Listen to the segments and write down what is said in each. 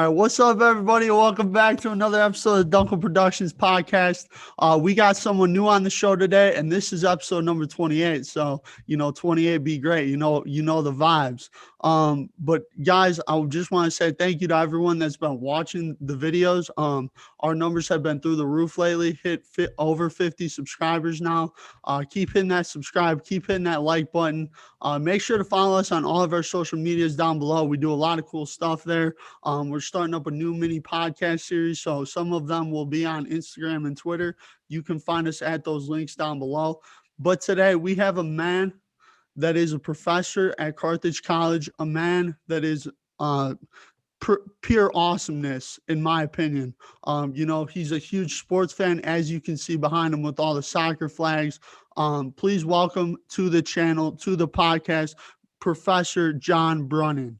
right, what's up, everybody? Welcome back to another episode of Duenkel Productions Podcast. We got someone new on the show today, and this is episode number 28. So, 28 be great. The vibes. But guys, I just want to say thank you to everyone that's been watching the videos. Our numbers have been through the roof lately. Over 50 subscribers now. Keep hitting that subscribe. Keep hitting that like button. Make sure to follow us on all of our social medias down below. We do a lot of cool stuff there. We're starting up a new mini podcast series, so some of them will be on Instagram and Twitter. You can find us at those links down below. But today we have a man that is a professor at Carthage College, a man that is pure awesomeness, in my opinion. He's a huge sports fan, as you can see behind him with all the soccer flags. Please welcome to the channel, to the podcast, Professor Jon Bruning.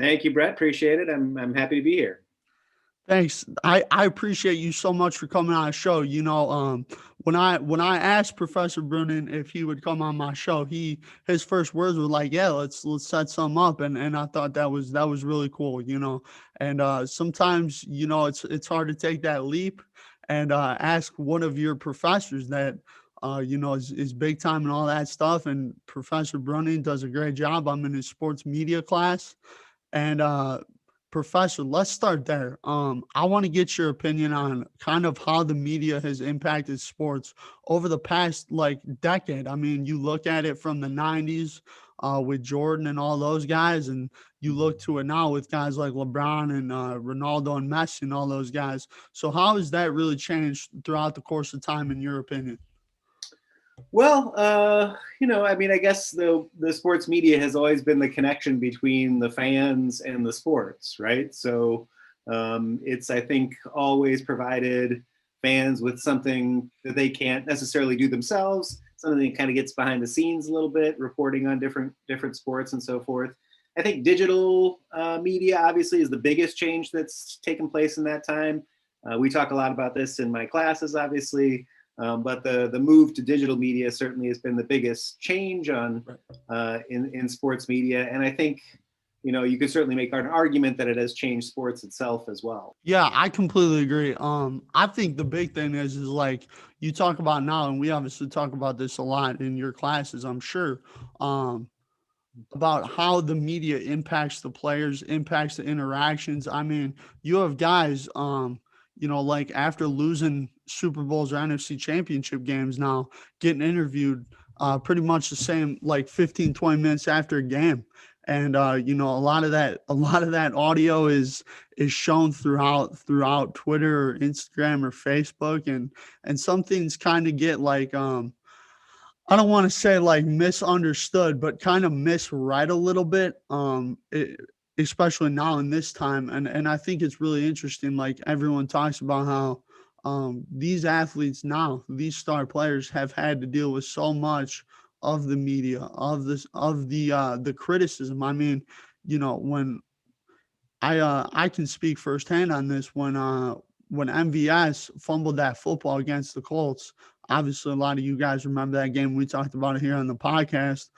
Thank you, Brett. Appreciate it. I'm happy to be here. Thanks. I appreciate you so much for coming on the show. When I asked Professor Bruning if he would come on my show, his first words were like, "Yeah, let's set some up," and I thought that was really cool. And sometimes it's hard to take that leap and ask one of your professors that is big time and all that stuff. And Professor Bruning does a great job. I'm in his sports media class. And Professor, let's start there. I want to get your opinion on kind of how the media has impacted sports over the past decade. I mean, you look at it from the 90s with Jordan and all those guys, and you look to it now with guys like LeBron and Ronaldo and Messi and all those guys. So how has that really changed throughout the course of time, in your opinion? Well, I guess the sports media has always been the connection between the fans and the sports, right? So it's, I think, always provided fans with something that they can't necessarily do themselves, something that kind of gets behind the scenes a little bit, reporting on different sports and so forth. I think digital media obviously is the biggest change that's taken place in that time. We talk a lot about this in my classes, obviously. But the move to digital media certainly has been the biggest change in sports media. And I think, you could certainly make an argument that it has changed sports itself as well. Yeah, I completely agree. I think the big thing is like you talk about now, and we obviously talk about this a lot in your classes, I'm sure, about how the media impacts the players, impacts the interactions. I mean, you have guys, like after losing Super Bowls or NFC championship games now, getting interviewed pretty much the same, like 15, 20 minutes after a game. And a lot of that audio is shown throughout Twitter or Instagram or Facebook, and some things kind of get like I don't want to say like misunderstood, but kind of misread a little bit. Especially now in this time. And I think it's really interesting. Like everyone talks about how these athletes now, these star players have had to deal with so much of the media, of the criticism. I mean, when I can speak firsthand on this, when MVS fumbled that football against the Colts. Obviously, a lot of you guys remember that game. We talked about it here on the podcast.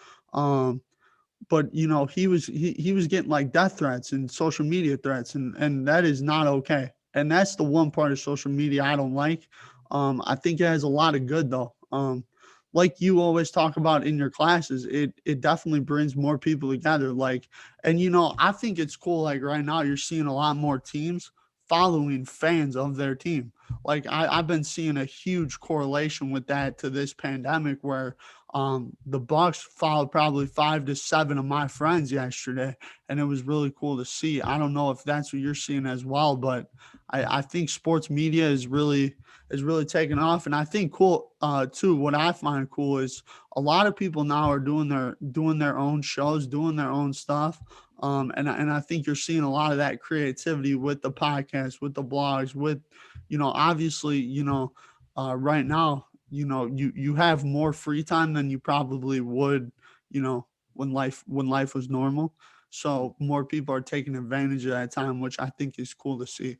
But he was getting like death threats and social media threats, and that is not okay. And that's the one part of social media I don't like. I think it has a lot of good though. Like you always talk about in your classes, it definitely brings more people together. And I think it's cool. Like right now, you're seeing a lot more teams following fans of their team. Like I've been seeing a huge correlation with that to this pandemic, where the Bucks followed probably 5 to 7 of my friends yesterday, and it was really cool to see. I don't know if that's what you're seeing as well, but I think sports media is really taking off. And I think cool too, what I find cool is a lot of people now are doing their own shows, doing their own stuff. And I think you're seeing a lot of that creativity with the podcast, with the blogs, with, obviously, right now, you have more free time than you probably would, when life was normal. So more people are taking advantage of that time, which I think is cool to see.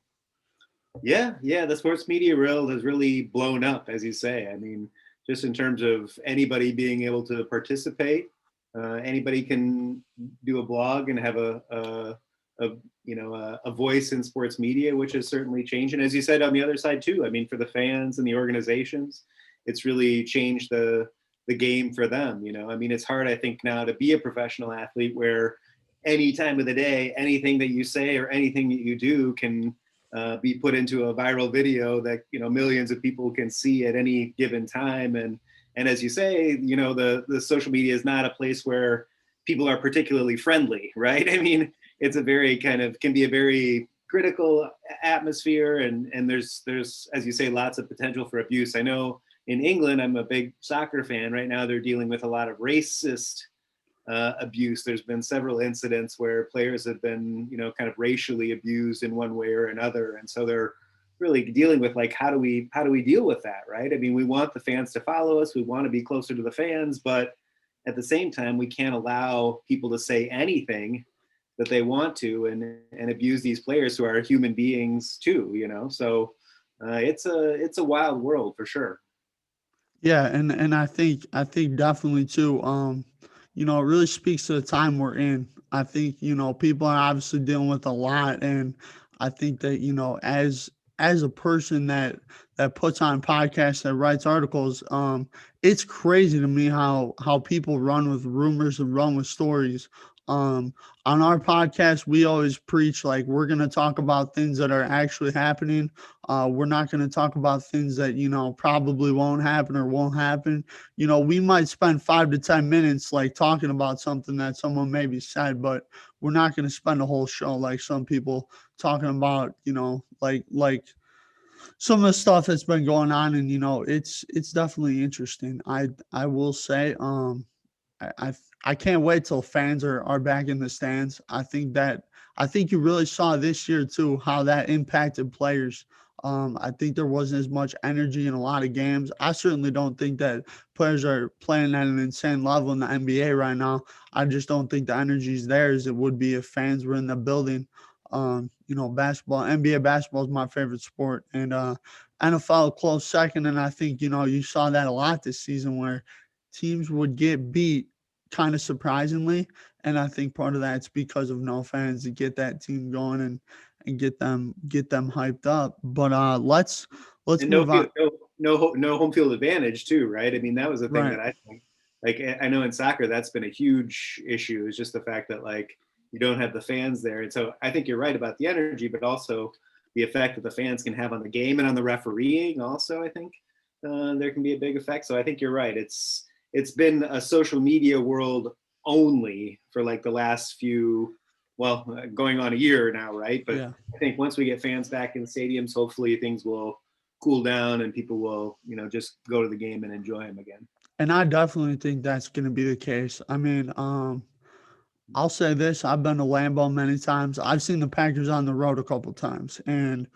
Yeah. The sports media world has really blown up, as you say. I mean, just in terms of anybody being able to participate, anybody can do a blog and have a a voice in sports media, which has certainly changed. And as you said, on the other side too, I mean, for the fans and the organizations, it's really changed the game for them. I mean, it's hard, I think, now to be a professional athlete where any time of the day, anything that you say or anything that you do can be put into a viral video that millions of people can see at any given time. And as you say, the social media is not a place where people are particularly friendly, right? I mean, it's a very can be a very critical atmosphere, and there's as you say, lots of potential for abuse. I know in England, I'm a big soccer fan. Right now, they're dealing with a lot of racist abuse. There's been several incidents where players have been, kind of racially abused in one way or another, and so they're really dealing with like how do we deal with that, right? I mean, we want the fans to follow us, we want to be closer to the fans, but at the same time, we can't allow people to say anything that they want to and abuse these players who are human beings too. So it's a wild world for sure. Yeah, and I think definitely too. It really speaks to the time we're in. I think people are obviously dealing with a lot, and I think that as a person that puts on podcasts, that writes articles, it's crazy to me how people run with rumors and run with stories. Um, on our podcast, we always preach like we're gonna talk about things that are actually happening. We're not going to talk about things that, probably won't happen or won't happen. We might spend 5 to 10 minutes like talking about something that someone maybe said, but we're not going to spend a whole show like some people talking about, like some of the stuff that's been going on. And, it's definitely interesting. I will say, I can't wait till fans are back in the stands. I think you really saw this year too how that impacted players. I think there wasn't as much energy in a lot of games. I certainly don't think that players are playing at an insane level in the NBA right now. I just don't think the energy is there as it would be if fans were in the building. Basketball, NBA basketball is my favorite sport, and NFL a close second. And I think you saw that a lot this season where teams would get beat kind of surprisingly. And I think part of that's because of no fans to get that team going and get them hyped up. But let's And move on. no home field advantage too, right? I mean, that was the thing Right. that I think. Like, I know in soccer that's been a huge issue. Is just the fact that like you don't have the fans there, and so I think you're right about the energy, but also the effect that the fans can have on the game and on the refereeing. Also, I think there can be a big effect. So I think you're right. It's been a social media world only for like the last few, well, going on a year now, right? But Yeah. I think once we get fans back in the stadiums, hopefully things will cool down and people will, just go to the game and enjoy them again. And I definitely think that's going to be the case. I mean, I'll say this: I've been to Lambeau many times. I've seen the Packers on the road a couple times, and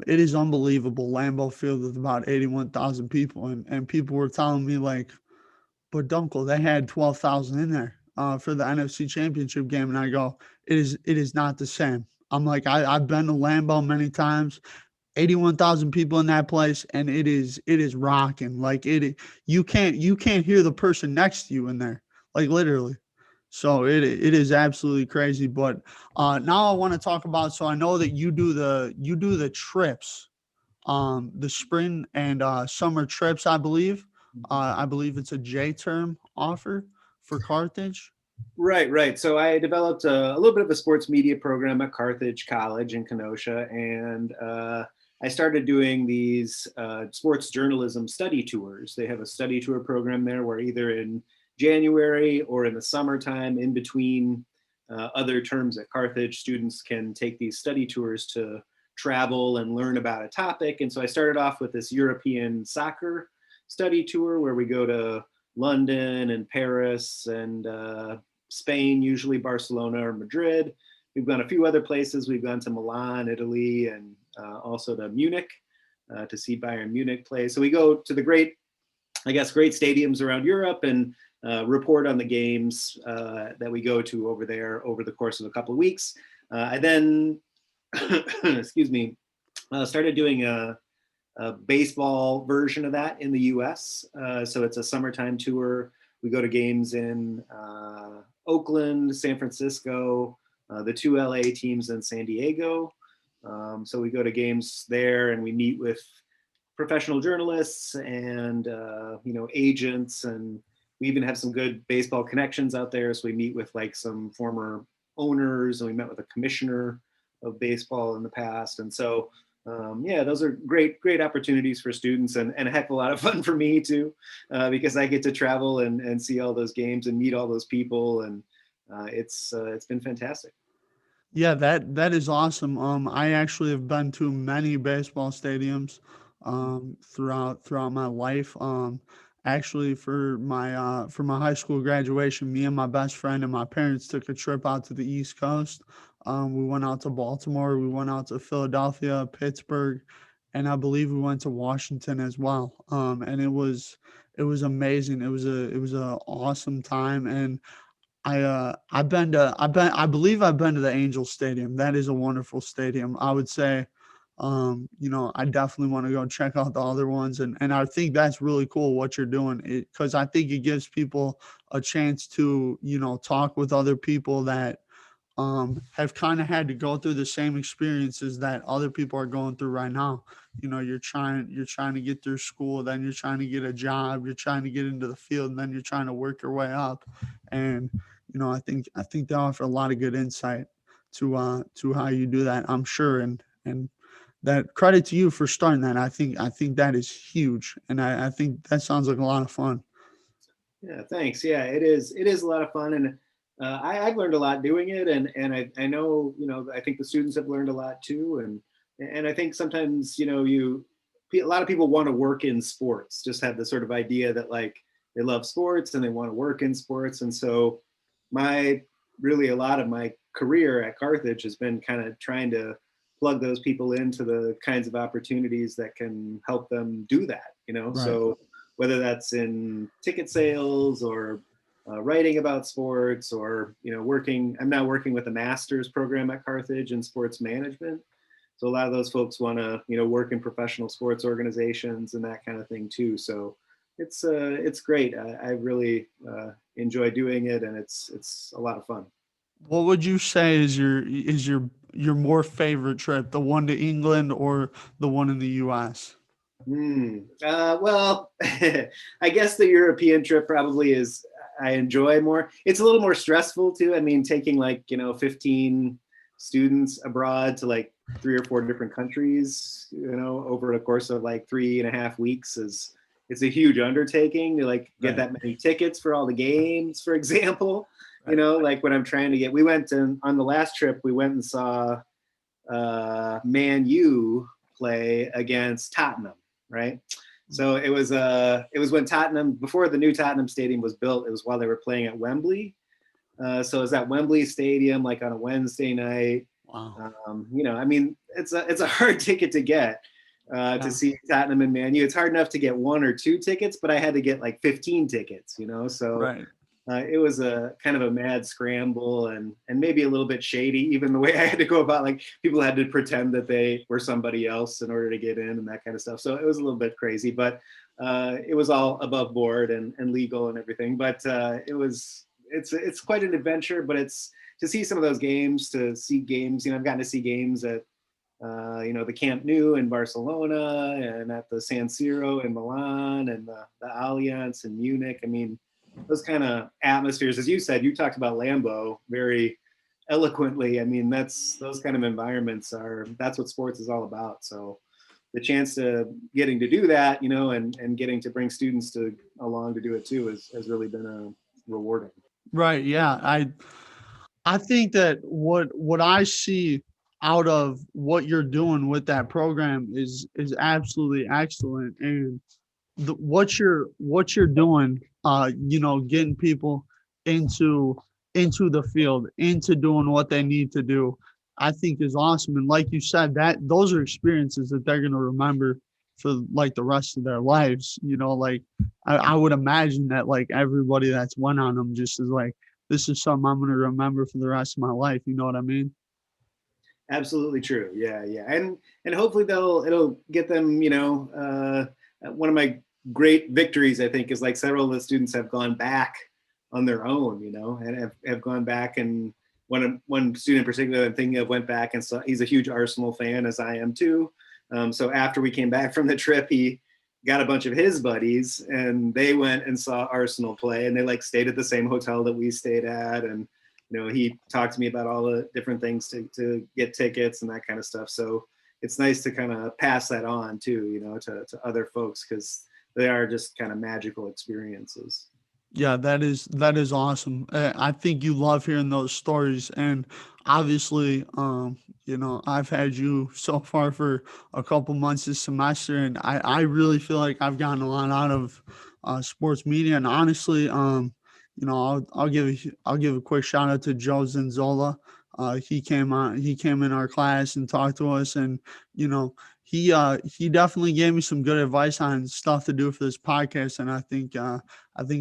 it is unbelievable. Lambeau Field with about 81,000 people, and people were telling me like, but Dunkel, they had 12,000 in there for the NFC Championship game, and I go, it is not the same. I'm like, I've been to Lambeau many times, 81,000 people in that place, and it is rocking. Like you can't hear the person next to you in there, like literally. So it is absolutely crazy. But now I want to talk about. So I know that you do the trips, the spring and summer trips. I believe it's a J term offer for Carthage. Right, right. So I developed a little bit of a sports media program at Carthage College in Kenosha, and I started doing these sports journalism study tours. They have a study tour program there where either in January or in the summertime, in between other terms at Carthage, students can take these study tours to travel and learn about a topic. And so I started off with this European soccer study tour where we go to London and Paris and Spain, usually Barcelona or Madrid. We've gone a few other places. We've gone to Milan, Italy, and also to Munich to see Bayern Munich play. So we go to the great stadiums around Europe and report on the games that we go to over there over the course of a couple of weeks. I then, excuse me, started doing a baseball version of that in the US. So it's a summertime tour. We go to games in Oakland, San Francisco, the two LA teams in San Diego. So we go to games there and we meet with professional journalists and agents, and we even have some good baseball connections out there. So we meet with like some former owners, and we met with a commissioner of baseball in the past. And so those are great opportunities for students, and a heck of a lot of fun for me too, because I get to travel and see all those games and meet all those people, and it's been fantastic. Yeah, that is awesome. I actually have been to many baseball stadiums throughout my life. Actually, for my high school graduation, me and my best friend and my parents took a trip out to the East Coast. We went out to Baltimore, we went out to Philadelphia, Pittsburgh, and I believe we went to Washington as well. And it was amazing. It was a awesome time, and I believe I've been to the Angels Stadium. That is a wonderful stadium. I would say, I definitely want to go check out the other ones, and I think that's really cool what you're doing, because I think it gives people a chance to, talk with other people that have kind of had to go through the same experiences that other people are going through right now. You're trying to get through school, then you're trying to get a job, you're trying to get into the field, and then you're trying to work your way up. And I think they offer a lot of good insight to how you do that, I'm sure. And that credit to you for starting that. I think that is huge, and I think that sounds like a lot of fun. Yeah, thanks. Yeah, it is. It is a lot of fun, and I've learned a lot doing it, and I know, I think the students have learned a lot too, and I think sometimes, a lot of people want to work in sports, just have this sort of idea that like they love sports and they want to work in sports, and so a lot of my career at Carthage has been kind of trying to plug those people into the kinds of opportunities that can help them do that, Right. so whether that's in ticket sales or writing about sports, or I'm now working with a master's program at Carthage in sports management. So a lot of those folks want to work in professional sports organizations and that kind of thing too. So it's great. I really enjoy doing it, and it's a lot of fun. What would you say is your more favorite trip, the one to England or the one in the U.S.? Well, I guess the European trip probably is I enjoy more. It's a little more stressful too. I mean, taking like 15 students abroad to like 3 or 4 different countries, over the course of like 3.5 weeks it's a huge undertaking to like get Right. that many tickets for all the games, for example. Right. Like when I'm trying to we went on the last trip, we went and saw Man U play against Tottenham, right? So it was when Tottenham, before the new Tottenham Stadium was built, it was while they were playing at Wembley. So it was at Wembley Stadium, like on a Wednesday night. Wow. I mean, it's a hard ticket to get Yeah. to see Tottenham and Man U. It's hard enough to get 1 or 2 tickets, but I had to get like 15 tickets, so Right. it was a kind of a mad scramble, and maybe a little bit shady, even the way I had to go about, like people had to pretend that they were somebody else in order to get in and that kind of stuff. So it was a little bit crazy, but it was all above board and legal and everything. But it's quite an adventure, but it's to see some of those games, I've gotten to see games at the Camp Nou in Barcelona, and at the San Siro in Milan, and the Allianz in Munich. I mean, those kind of atmospheres, as you said, you talked about Lambeau very eloquently. I mean, those kind of environments that's what sports is all about. So the chance to getting to do that, and getting to bring students along to do it too has really been rewarding. Right. Yeah. I think that what I see out of what you're doing with that program is absolutely excellent. And what you're doing, getting people into into the field, into doing what they need to do, I think is awesome. And like you said, that those are experiences that they're gonna remember for like the rest of their lives. Like I would imagine that like everybody that's went on them just is like, this is something I'm gonna remember for the rest of my life. You know what I mean? Absolutely true. Yeah, yeah, and hopefully it'll get them. One of my great victories, I think, is like several of the students have gone back on their own, and have gone back and one student in particular I'm thinking of went back and saw, he's a huge Arsenal fan, as I am too. So after we came back from the trip, he got a bunch of his buddies and they went and saw Arsenal play, and they like stayed at the same hotel that we stayed at. And, he talked to me about all the different things to get tickets and that kind of stuff. So it's nice to kind of pass that on too, to other folks, because they are just kind of magical experiences. Yeah, that is awesome. I think you love hearing those stories, and obviously, I've had you so far for a couple months this semester, and I really feel like I've gotten a lot out of sports media. And honestly, I'll give a quick shout out to Joe Zinzola. He came in our class and talked to us, and you know, he definitely gave me some good advice on stuff to do for this podcast, and I think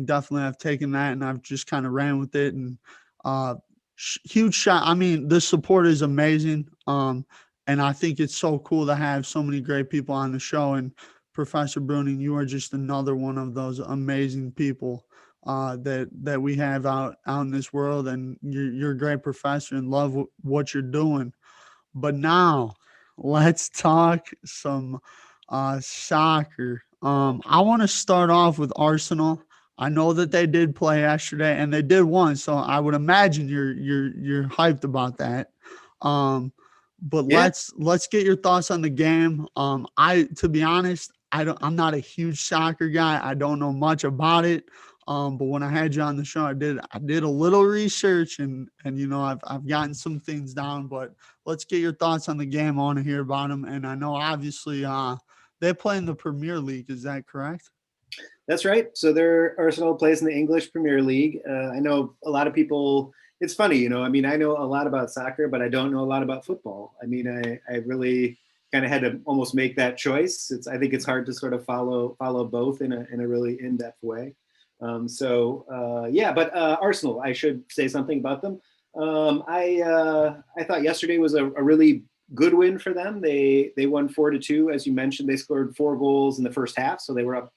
definitely I've taken that and I've just kind of ran with it. And uh, huge shot. I mean, the support is amazing. And I think it's so cool to have so many great people on the show. And Professor Bruning, you are just another one of those amazing people that we have out in this world. And you're a great professor and love what you're doing. But now let's talk some soccer. I want to start off with Arsenal. I know that they did play yesterday and they did win, so I would imagine you're hyped about that. Um, but Yeah. let's get your thoughts on the game. To be honest, I'm not a huge soccer guy. I don't know much about it. But when I had you on the show, I did a little research and I've gotten some things down. But let's get your thoughts on the game. I want to hear about them, and I know obviously they play in the Premier League. Is that correct? That's right. So Arsenal plays in the English Premier League. I know a lot of people. It's funny, I mean, I know a lot about soccer, but I don't know a lot about football. I mean, I really kind of had to almost make that choice. I think it's hard to sort of follow both in a really in-depth way. But Arsenal, I should say something about them. I thought yesterday was a really good win for them. They won 4-2, as you mentioned. They scored 4 goals in the first half, so they were up.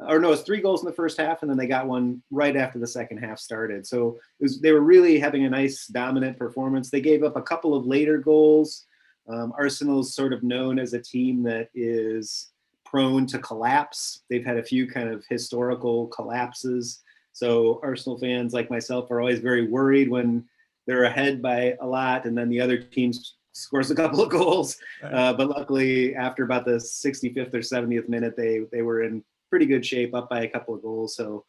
Or no, it was 3 goals in the first half, and then they got one right after the second half started. So they were really having a nice dominant performance. They gave up a couple of later goals. Arsenal's sort of known as a team that is prone to collapse. They've had a few kind of historical collapses. So Arsenal fans like myself are always very worried when they're ahead by a lot and then the other team scores a couple of goals. But luckily, after about the 65th or 70th minute, they were in pretty good shape, up by a couple of goals. So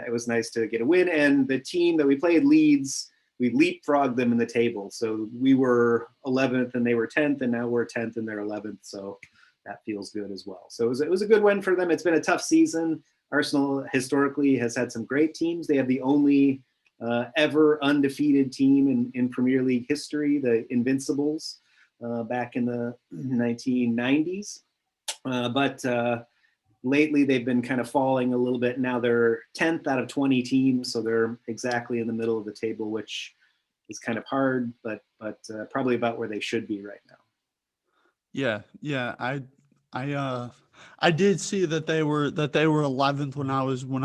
it was nice to get a win. And the team that we played, Leeds, we leapfrogged them in the table. So we were 11th and they were 10th, and now we're 10th and they're 11th. So that feels good as well. So it was a good win for them. It's been a tough season. Arsenal historically has had some great teams. They have the only ever undefeated team in Premier League history, the Invincibles, back in the 1990s. But lately they've been kind of falling a little bit. Now they're 10th out of 20 teams, so they're exactly in the middle of the table, which is kind of hard, but probably about where they should be right now. Yeah. I did see that they were 11th when I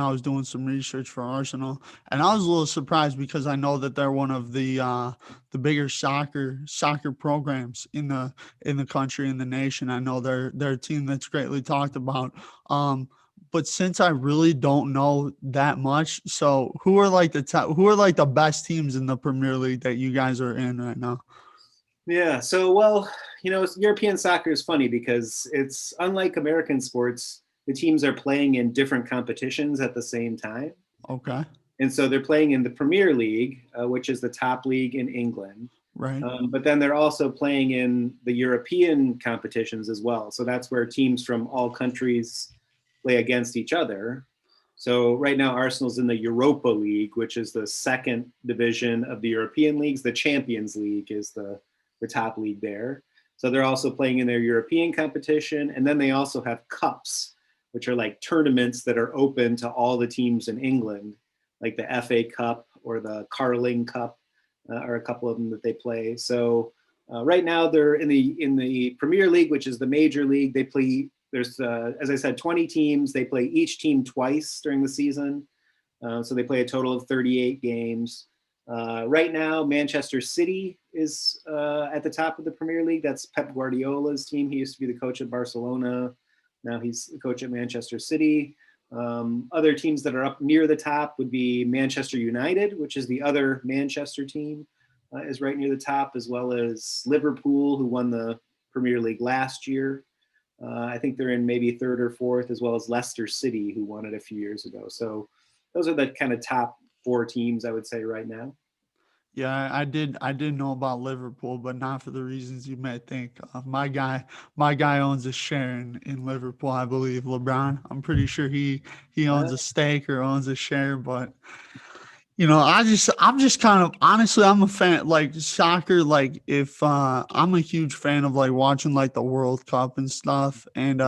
was doing some research for Arsenal, and I was a little surprised because I know that they're one of the bigger soccer programs in the country, in the nation. I know they're a team that's greatly talked about. But since I really don't know that much, so who are like the best teams in the Premier League that you guys are in right now? Yeah, so, European soccer is funny because it's unlike American sports. The teams are playing in different competitions at the same time. Okay. And so they're playing in the Premier League, which is the top league in England. Right. But then they're also playing in the European competitions as well. So that's where teams from all countries play against each other. So right now, Arsenal's in the Europa League, which is the second division of the European leagues. The Champions League is the top league there. So they're also playing in their European competition. And then they also have cups, which are like tournaments that are open to all the teams in England, like the FA Cup or the Carling Cup, are a couple of them that they play. So right now they're in the Premier League, which is the major league. They play, there's, as I said, 20 teams. They play each team twice during the season. So they play a total of 38 games. Right now, Manchester City is at the top of the Premier League. That's Pep Guardiola's team. He used to be the coach at Barcelona. Now he's the coach at Manchester City. Other teams that are up near the top would be Manchester United, which is the other Manchester team, is right near the top, as well as Liverpool, who won the Premier League last year. I think they're in maybe third or fourth, as well as Leicester City, who won it a few years ago. So those are the kind of top 4 teams, I would say, right now. Yeah, I did know about Liverpool, but not for the reasons you might think. My guy owns a share in Liverpool, I believe. LeBron. I'm pretty sure he owns a stake or owns a share, but I'm just kind of honestly, I'm a fan like soccer. Like if I'm a huge fan of like watching like the World Cup and stuff, and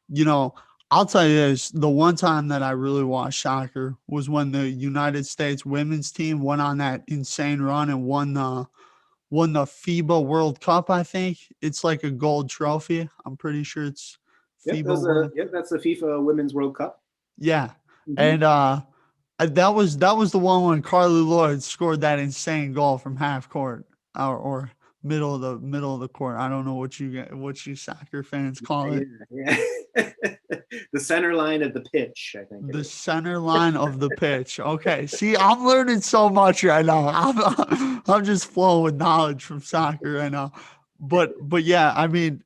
you know, I'll tell you this: the one time that I really watched soccer was when the United States women's team went on that insane run and won the FIBA World Cup. I think it's like a gold trophy. I'm pretty sure it's FIBA. That's the FIFA Women's World Cup. Yeah, and that was the one when Carly Lloyd scored that insane goal from half court or middle of the court. I don't know what you soccer fans call it. Yeah. The center line of the pitch, I think. The center line of the pitch. Okay. See, I'm learning so much right now. I'm just flowing with knowledge from soccer right now. But yeah, I mean,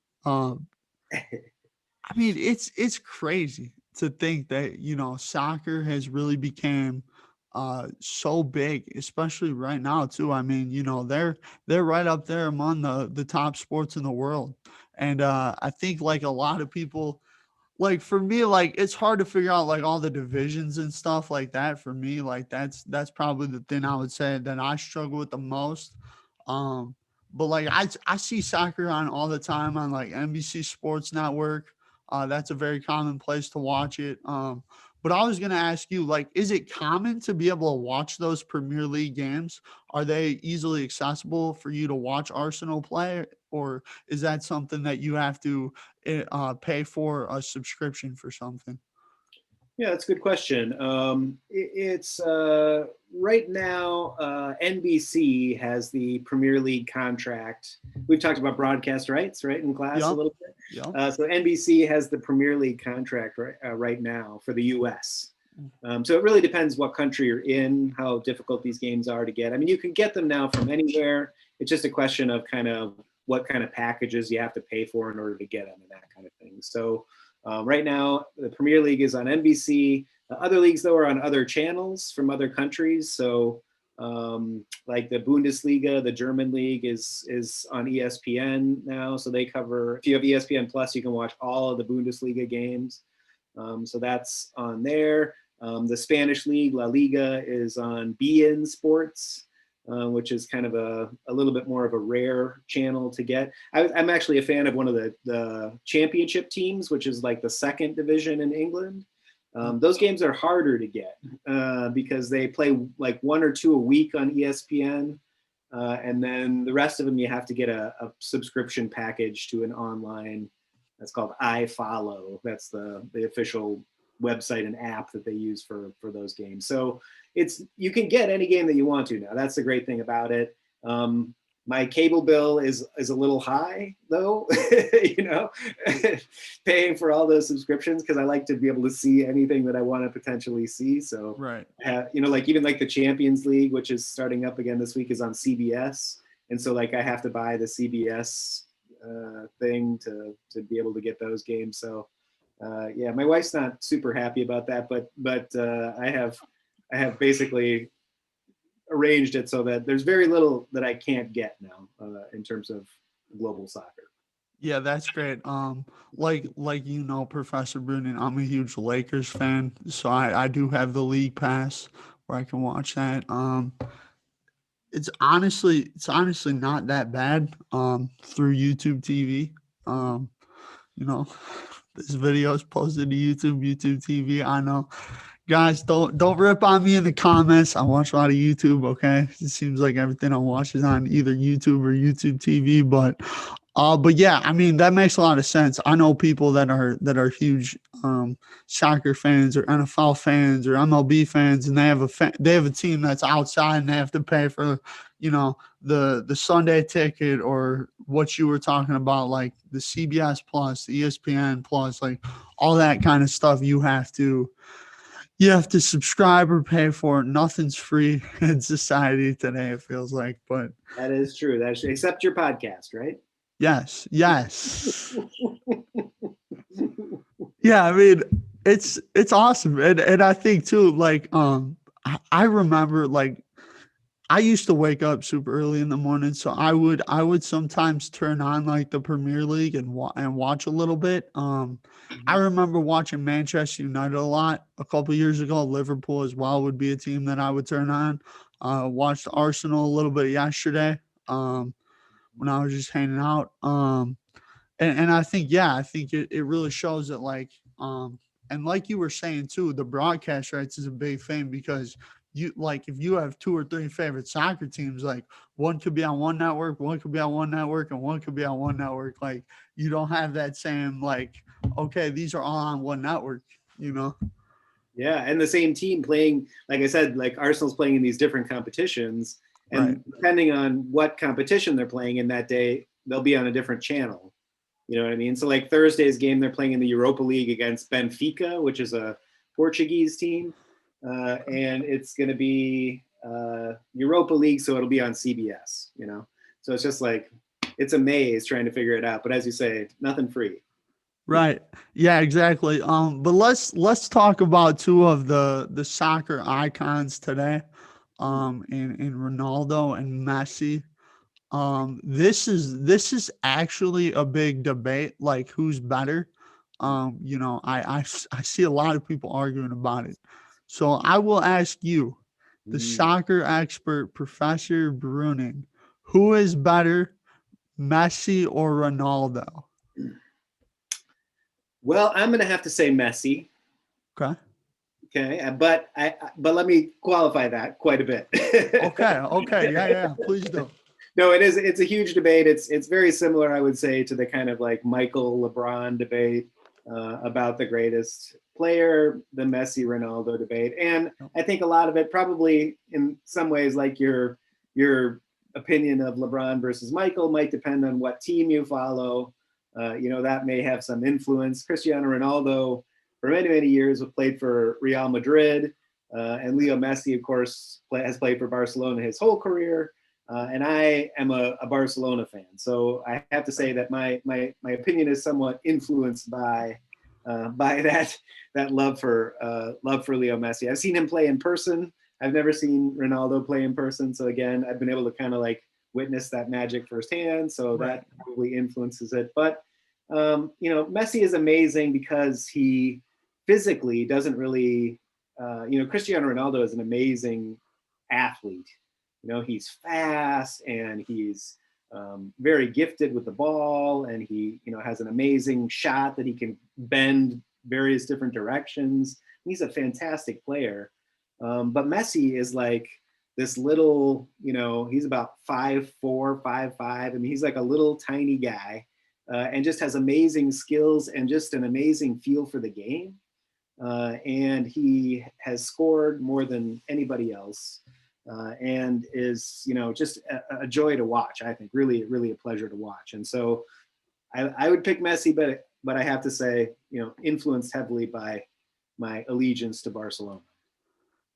it's crazy to think that, soccer has really become so big, especially right now too. I mean, they're right up there among the top sports in the world. And I think like a lot of people, like for me, like it's hard to figure out like all the divisions and stuff like that. For me, like that's probably the thing I would say that I struggle with the most. But like I see soccer on all the time on like NBC Sports Network. That's a very common place to watch it. But I was gonna ask you, like, is it common to be able to watch those Premier League games? Are they easily accessible for you to watch Arsenal play, or is that something that you have to pay for a subscription for something? Yeah, that's a good question. It's right now, NBC has the Premier League contract. We've talked about broadcast rights, right, in class a little bit. Yep. So NBC has the Premier League contract right now for the U.S. So it really depends what country you're in, how difficult these games are to get. I mean, you can get them now from anywhere. It's just a question of kind of what kind of packages you have to pay for in order to get them and that kind of thing. So right now, the Premier League is on NBC. Other leagues, though, are on other channels from other countries. So like the Bundesliga, the German league is on ESPN now. So they cover, if you have ESPN Plus, you can watch all of the Bundesliga games. So that's on there. The Spanish league, La Liga, is on beIN Sports. Which is kind of a little bit more of a rare channel to get. I'm actually a fan of one of the championship teams, which is like the second division in England. Those games are harder to get because they play like 1 or 2 a week on ESPN. And then the rest of them, you have to get a subscription package to an online, that's called iFollow. That's the official website and app that they use for those games. So you can get any game that you want to now. That's the great thing about it. My cable bill is a little high though, paying for all those subscriptions, because I like to be able to see anything that I want to potentially see. So, right. Like even like the Champions League, which is starting up again this week, is on CBS. And so like I have to buy the CBS thing to be able to get those games. So yeah, my wife's not super happy about that, but I have basically arranged it so that there's very little that I can't get now in terms of global soccer. Yeah, that's great. Like Professor Bruning, I'm a huge Lakers fan, so I do have the league pass where I can watch that. It's honestly not that bad through YouTube TV. This video is posted to YouTube TV. I know. Guys, don't rip on me in the comments. I watch a lot of YouTube, okay? It seems like everything I watch is on either YouTube or YouTube TV, but But yeah, I mean that makes a lot of sense. I know people that are huge soccer fans or NFL fans or MLB fans, and they have a team that's outside, and they have to pay for, the Sunday ticket, or what you were talking about, like the CBS Plus, the ESPN Plus, like all that kind of stuff. You have to subscribe or pay for. Nothing's free in society today, it feels like. But That is true. That's except your podcast, right? yes, yes. Yeah, I mean, it's awesome. And I think too, like, I remember, like, I used to wake up super early in the morning, so I would sometimes turn on like the Premier League and watch a little bit. I remember watching Manchester United a lot a couple years ago. Liverpool as well would be a team that I would turn on. Watched Arsenal a little bit yesterday, when I was just hanging out. And I think, yeah, I think it really shows that, like, and like you were saying too, the broadcast rights is a big thing, because you, like, if you have two or three favorite soccer teams, like one could be on one network, one could be on one network, and one could be on one network. Like, you don't have that same, like, okay, these are all on one network, you know? Yeah, and the same team playing, like I said, like Arsenal's playing in these different competitions, and Right. depending on what competition they're playing in that day, they'll be on a different channel. You know what I mean? So like Thursday's game, they're playing in the Europa League against Benfica, which is a Portuguese team, and it's going to be Europa League, so it'll be on CBS. So it's just like it's a maze trying to figure it out. But as you say, nothing free. Right. Yeah, exactly. But let's talk about two of the soccer icons today, in Ronaldo and Messi. This is actually a big debate, like who's better. I see a lot of people arguing about it. So I will ask you, the Mm. soccer expert, Professor Bruning, who is better, Messi or Ronaldo? Well, I'm going to have to say Messi. Okay. Okay, but let me qualify that quite a bit. Okay. Okay. Yeah. Yeah. Please do. No, it is. It's a huge debate. It's very similar, I would say, to the kind of like Michael LeBron debate about the greatest player, the Messi Ronaldo debate, and I think a lot of it probably, in some ways, like your opinion of LeBron versus Michael, might depend on what team you follow. That may have some influence. Cristiano Ronaldo, for many many years, played for Real Madrid, and Leo Messi, of course, has played for Barcelona his whole career. And I am a Barcelona fan, so I have to say that my opinion is somewhat influenced by that love for Leo Messi. I've seen him play in person. I've never seen Ronaldo play in person, so again, I've been able to kind of like witness that magic firsthand. So Right. that probably influences it. But Messi is amazing because he physically doesn't really. Cristiano Ronaldo is an amazing athlete. He's fast and he's very gifted with the ball, and he has an amazing shot that he can bend various different directions. He's a fantastic player. But Messi is like this little, he's about 5'4", 5'5". I mean, he's like a little tiny guy, and just has amazing skills and just an amazing feel for the game. And he has scored more than anybody else. And is just a joy to watch. I think really really a pleasure to watch. And so I would pick Messi, but I have to say influenced heavily by my allegiance to Barcelona.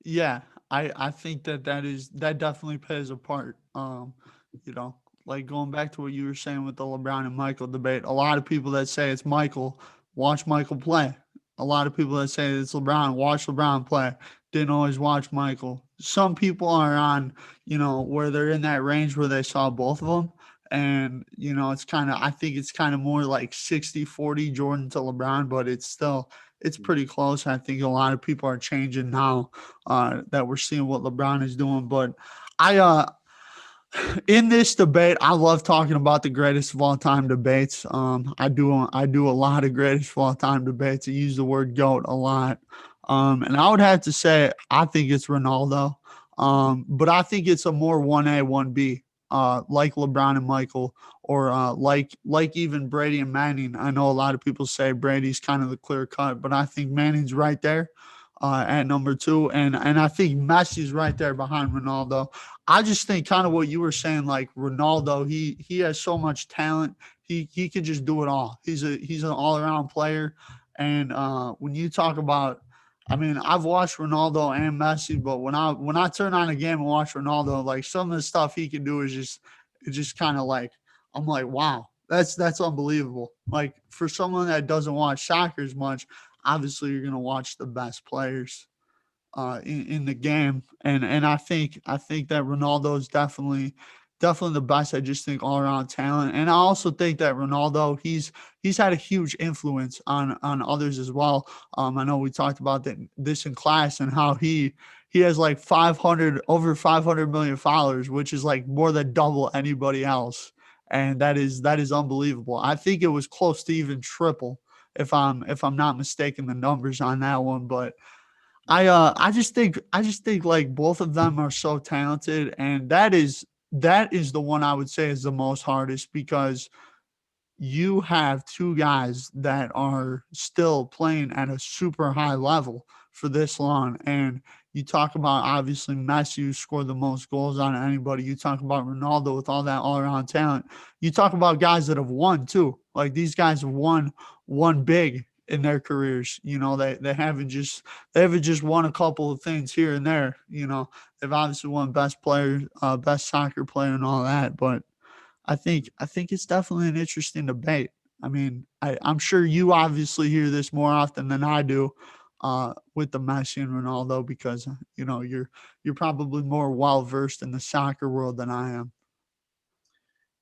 Yeah, I think that definitely plays a part. You know, like going back to what you were saying with the LeBron and Michael debate, a lot of people that say it's Michael, watch Michael play. A lot of people that say it's LeBron, watch LeBron play. Didn't always watch Michael. Some people are on, where they're in that range where they saw both of them. And, I think it's kind of more like 60-40 Jordan to LeBron, but it's pretty close. I think a lot of people are changing now, that we're seeing what LeBron is doing. But I, in this debate, I love talking about the greatest of all time debates. I do a lot of greatest of all time debates. I use the word GOAT a lot. And I would have to say I think it's Ronaldo. But I think it's a more 1A, 1B. like LeBron and Michael, or like even Brady and Manning. I know a lot of people say Brady's kind of the clear cut, but I think Manning's right there at number two, and I think Messi's right there behind Ronaldo. I just think kind of what you were saying, like Ronaldo, he has so much talent. He can just do it all. He's an all around player, and when you talk about, I mean, I've watched Ronaldo and Messi, but when I turn on a game and watch Ronaldo, like some of the stuff he can do is just it's just kind of like I'm like, wow, that's unbelievable. Like for someone that doesn't watch soccer as much, obviously you're gonna watch the best players in the game, and I think that Ronaldo is definitely the best. I just think all around talent, and I also think that Ronaldo he's had a huge influence on others as well. I know we talked about this in class and how he has like 500 million followers, which is like more than double anybody else, and that is unbelievable. I think it was close to even triple if I'm not mistaken the numbers on that one, but I just think like both of them are so talented, and that is the one I would say is the most hardest because you have two guys that are still playing at a super high level for this long. And you talk about obviously Messi, who scored the most goals on anybody. You talk about Ronaldo with all that all around talent. You talk about guys that have won too. Like these guys have won big in their careers. They haven't just won a couple of things here and there. They've obviously won best player, best soccer player, and all that. But I think it's definitely an interesting debate. I mean, I'm sure you obviously hear this more often than I do with the Messi and Ronaldo because you're probably more well versed in the soccer world than I am.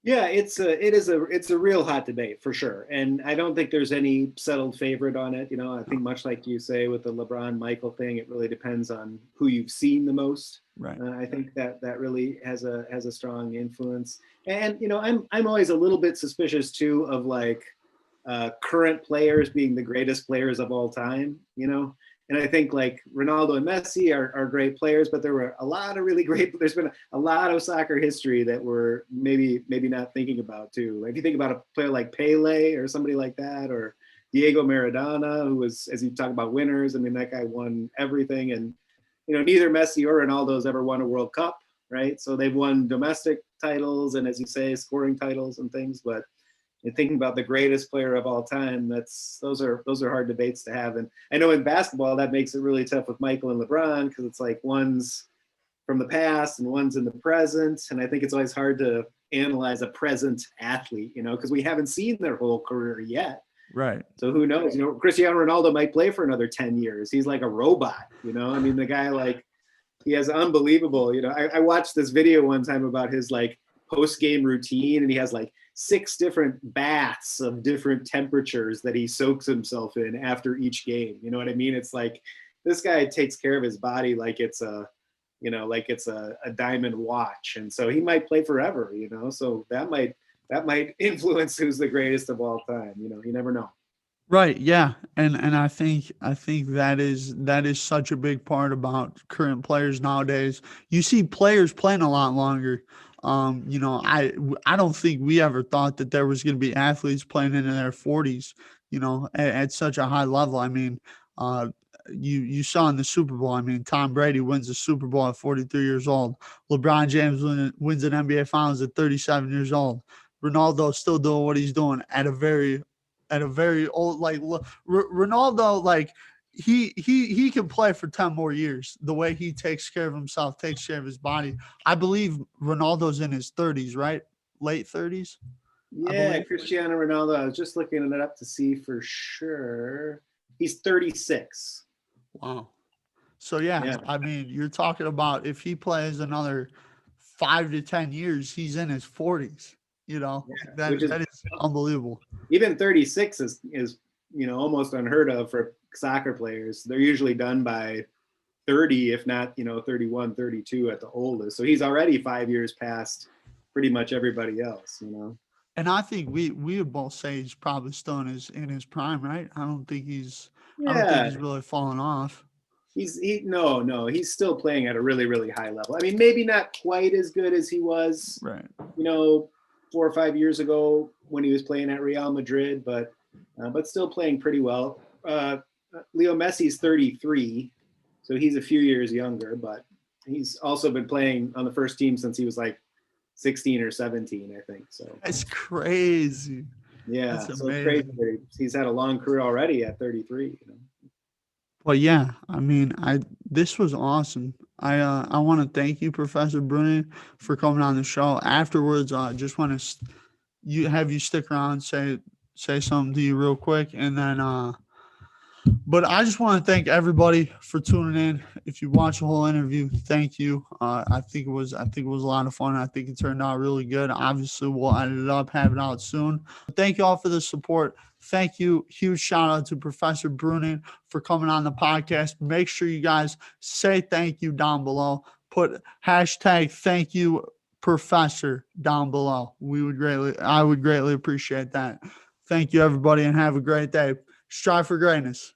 Yeah, it's a real hot debate for sure, and I don't think there's any settled favorite on it. I think much like you say with the LeBron Michael thing, it really depends on who you've seen the most. Right. I think that really has a strong influence, and I'm always a little bit suspicious too of like current players being the greatest players of all time. And I think like Ronaldo and Messi are great players, but there were a lot of really great. There's been a lot of soccer history that we're maybe not thinking about too. If you think about a player like Pele or somebody like that, or Diego Maradona, who was, as you talk about winners, I mean that guy won everything, and neither Messi or Ronaldo has ever won a World Cup, right? So they've won domestic titles and, as you say, scoring titles and things, but and thinking about the greatest player of all time, those are hard debates to have. And I know in basketball that makes it really tough with Michael and LeBron because it's like one's from the past and one's in the present. And I think it's always hard to analyze a present athlete, because we haven't seen their whole career yet. Right. So who knows? Cristiano Ronaldo might play for another 10 years. He's like a robot, I mean, the guy, like, he has unbelievable, I watched this video one time about his like post-game routine, and he has like 6 different baths of different temperatures that he soaks himself in after each game. You know what I mean? It's like this guy takes care of his body like it's a diamond watch, and so he might play forever. So that might influence who's the greatest of all time. You never know. Right. Yeah. And I think that is such a big part about current players nowadays. You see players playing a lot longer. I don't think we ever thought that there was going to be athletes playing into their 40s, at such a high level. I mean, uh, you saw in the Super Bowl. I mean, Tom Brady wins the Super Bowl at 43 years old. LeBron James wins an NBA Finals at 37 years old. Ronaldo's still doing what he's doing at a very old, like Ronaldo, like he can play for 10 more years. The way he takes care of himself, takes care of his body. I believe Ronaldo's in his 30s, right? Late 30s. Yeah, Cristiano Ronaldo. I was just looking it up to see for sure. He's 36. Wow. So yeah, I mean, you're talking about if he plays another 5 to 10 years, he's in his 40s. That is unbelievable. Even 36 is almost unheard of for soccer players. They're usually done by 30, if not 31, 32 at the oldest. So he's already 5 years past pretty much everybody else. And I think we would both say he's probably still in his prime, right? I don't think he's really fallen off. He's still playing at a really, really high level. I mean, maybe not quite as good as he was, Right. 4 or 5 years ago when he was playing at Real Madrid, but still playing pretty well. Leo Messi's 33, so he's a few years younger, but he's also been playing on the first team since he was like 16 or 17, I think. So that's crazy. Yeah, That's so it's crazy. He's had a long career already at 33. But yeah, I mean, this was awesome. I want to thank you, Professor Bruning, for coming on the show. Afterwards, I just want to you stick around, say something to you real quick, and then but I just want to thank everybody for tuning in. If you watch the whole interview, thank you. I think it was a lot of fun. I think it turned out really good. Obviously, we'll edit it up, have it out soon. Thank you all for the support. Thank you. Huge shout out to Professor Bruning for coming on the podcast. Make sure you guys say thank you down below. Put hashtag thank you professor down below. I would greatly appreciate that. Thank you, everybody, and have a great day. Strive for greatness.